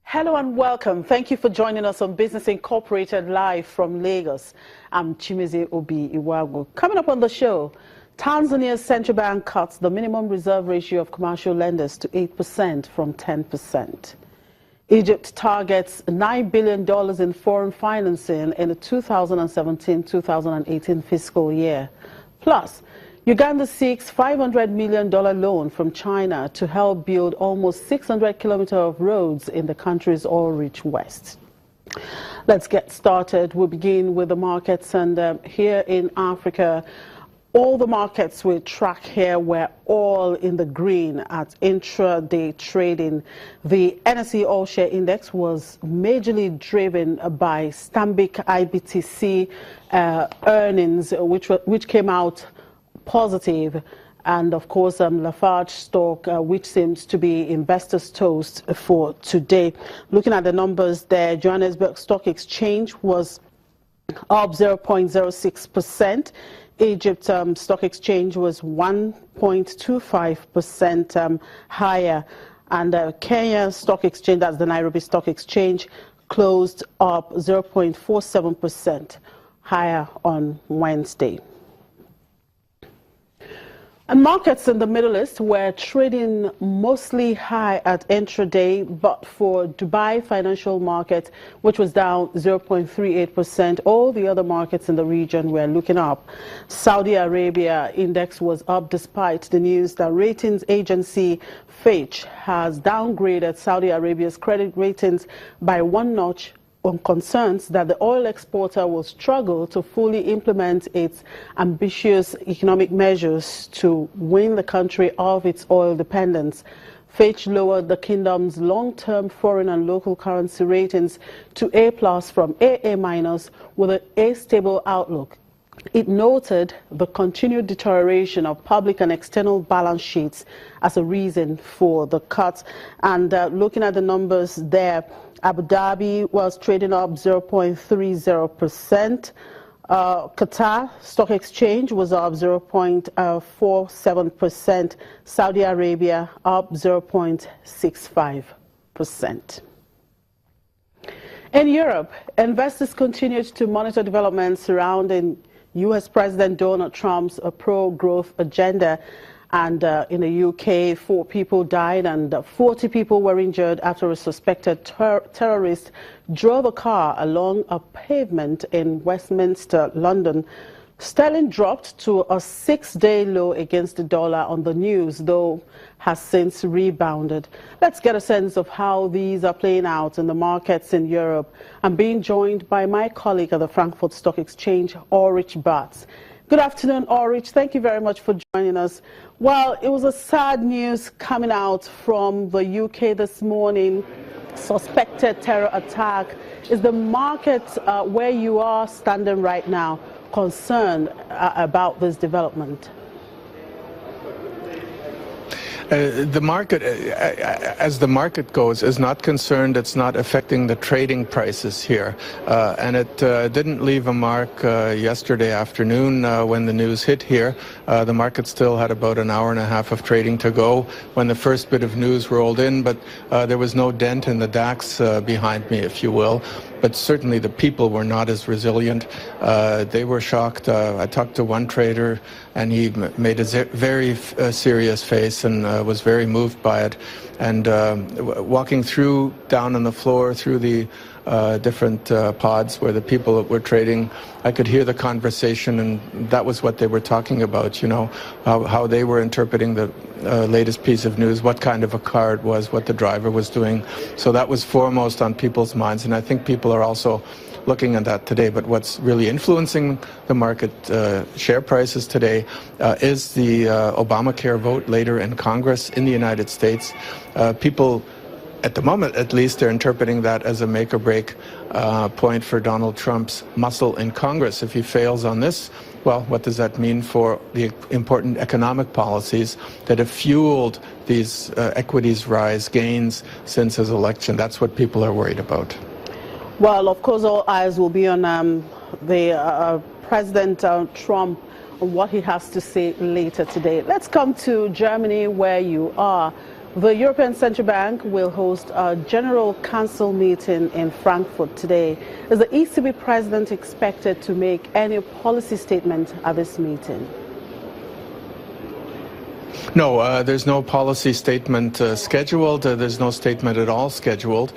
Hello and welcome. Thank you for joining us on Business Incorporated live from Lagos. I'm Chimeze Obi Iwagu. Coming up on the show, Tanzania's central bank cuts the minimum reserve ratio of commercial lenders to 8% from 10%. Egypt targets $9 billion in foreign financing in the 2017-2018 fiscal year. Plus, Uganda seeks $500 million loan from China to help build almost 600 kilometers of roads in the country's oil-rich west. Let's get started. We'll begin with the markets, and here in Africa, all the markets we track here were all in the green at intraday trading. The NSE All Share Index was majorly driven by Stanbic IBTC earnings, which came out positive, and of course Lafarge stock, which seems to be investors' toast for today. Looking at the numbers there, Johannesburg Stock Exchange was up 0.06%. Egypt Stock Exchange was 1.25% higher, and Kenya Stock Exchange, that's the Nairobi Stock Exchange, closed up 0.47% higher on Wednesday. And markets in the Middle East were trading mostly high at intraday, but for Dubai financial market, which was down 0.38%, all the other markets in the region were looking up. Saudi Arabia index was up despite the news that ratings agency Fitch has downgraded Saudi Arabia's credit ratings by one notch on concerns that the oil exporter will struggle to fully implement its ambitious economic measures to wean the country of its oil dependence. Fitch lowered the kingdom's long-term foreign and local currency ratings to A+ from AA- with an A stable outlook. It noted the continued deterioration of public and external balance sheets as a reason for the cuts. And looking at the numbers there, Abu Dhabi was trading up 0.30%. Qatar Stock Exchange was up 0.47%. Saudi Arabia up 0.65%. In Europe, investors continued to monitor developments surrounding U.S. President Donald Trump's pro-growth agenda. And in the UK, 4 people died and 40 people were injured after a suspected terrorist drove a car along a pavement in Westminster, London. Sterling dropped to a 6-day low against the dollar on the news, though has since rebounded. Let's get a sense of how these are playing out in the markets in Europe. I'm being joined by my colleague at the Frankfurt Stock Exchange, Ulrich Bartz. Good afternoon, Ulrich. Thank you very much for joining us. Well, it was a sad news coming out from the UK this morning. Suspected terror attack. Is the market where you are standing right now concerned about this development? The market, as the market goes, is not concerned. It's not affecting the trading prices here. And it didn't leave a mark yesterday afternoon when the news hit here. The market still had about an hour and a half of trading to go when the first bit of news rolled in, but there was no dent in the DAX behind me, if you will. But certainly the people were not as resilient. They were shocked. I talked to one trader, and he made a very serious face and was very moved by it. And walking down on the floor through the different pods where the people were trading, I could hear the conversation, and that was what they were talking about, you know, how they were interpreting the latest piece of news, what kind of a car it was, what the driver was doing. So that was foremost on people's minds, and I think people are also looking at that today. But what's really influencing the market share prices today is the Obamacare vote later in Congress in the United States. People, at the moment at least, they're interpreting that as a make or break point for Donald Trump's muscle in Congress. If he fails on this, well, what does that mean for the important economic policies that have fueled these equities rise gains since his election? That's what people are worried about. Well, of course, all eyes will be on President Trump on what he has to say later today. Let's come to Germany, where you are. The European Central Bank will host a General Council meeting in Frankfurt today. Is the ECB president expected to make any policy statement at this meeting? No, there's no policy statement scheduled. There's no statement at all scheduled.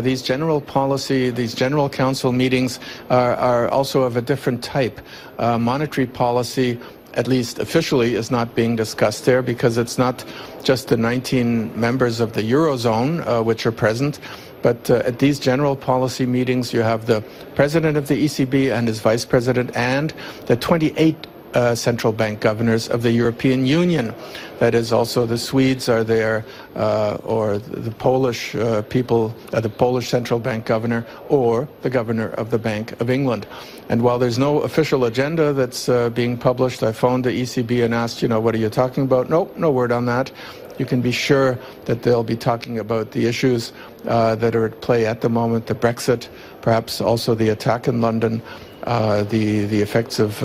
These general council meetings are also of a different type. Monetary policy, at least officially, is not being discussed there because it's not just the 19 members of the Eurozone which are present, but at these general policy meetings you have the president of the ECB and his vice president and the 28 central bank governors of the European Union. That is, also the Swedes are there, or the Polish people, the Polish central bank governor, or the governor of the Bank of England. And while there's no official agenda that's being published, I phoned the ECB and asked, what are you talking about? Nope, no word on that. You can be sure that they'll be talking about the issues that are at play at the moment, the Brexit, perhaps also the attack in London, the effects of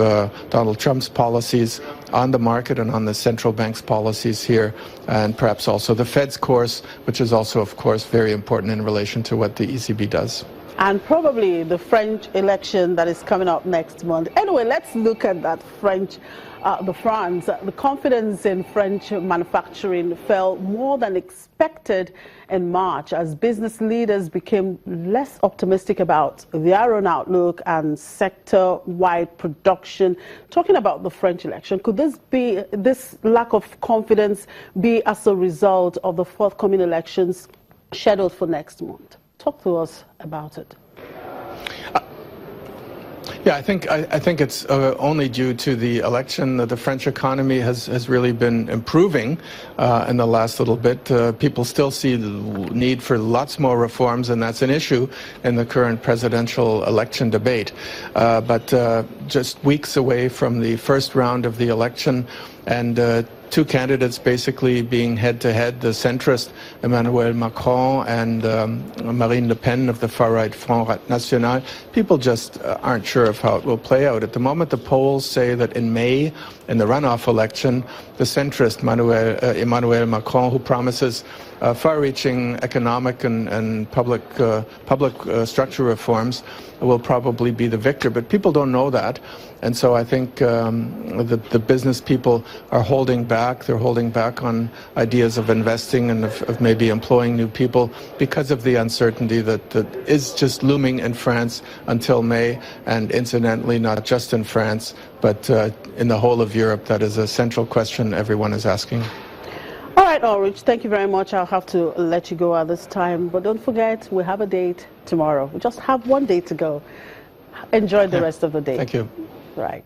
Donald Trump's policies on the market and on the central bank's policies here, and perhaps also the Fed's course, which is also, of course, very important in relation to what the ECB does. And probably the French election that is coming up next month. Anyway, let's look at that France. The confidence in French manufacturing fell more than expected in March as business leaders became less optimistic about their own outlook and sector-wide production. Talking about the French election, could this lack of confidence be as a result of the forthcoming elections scheduled for next month? Talk to us about it. Yeah, I think it's only due to the election that the French economy has really been improving in the last little bit. People still see the need for lots more reforms, and that's an issue in the current presidential election debate. But just weeks away from the first round of the election, and two candidates basically being head-to-head, the centrist Emmanuel Macron and Marine Le Pen of the far-right Front National, people just aren't sure of how it will play out. At the moment, the polls say that in May, in the runoff election, the centrist Emmanuel Macron, who promises far-reaching economic and public structure reforms, will probably be the victor. But people don't know that. And so I think the business people are holding back. They're holding back on ideas of investing and of maybe employing new people because of the uncertainty that is just looming in France until May. And incidentally, not just in France, but in the whole of Europe. That is a central question everyone is asking. All right, Ulrich, thank you very much. I'll have to let you go at this time. But don't forget, we have a date tomorrow. We just have one day to go. Enjoy the rest of the day. Thank you. Right.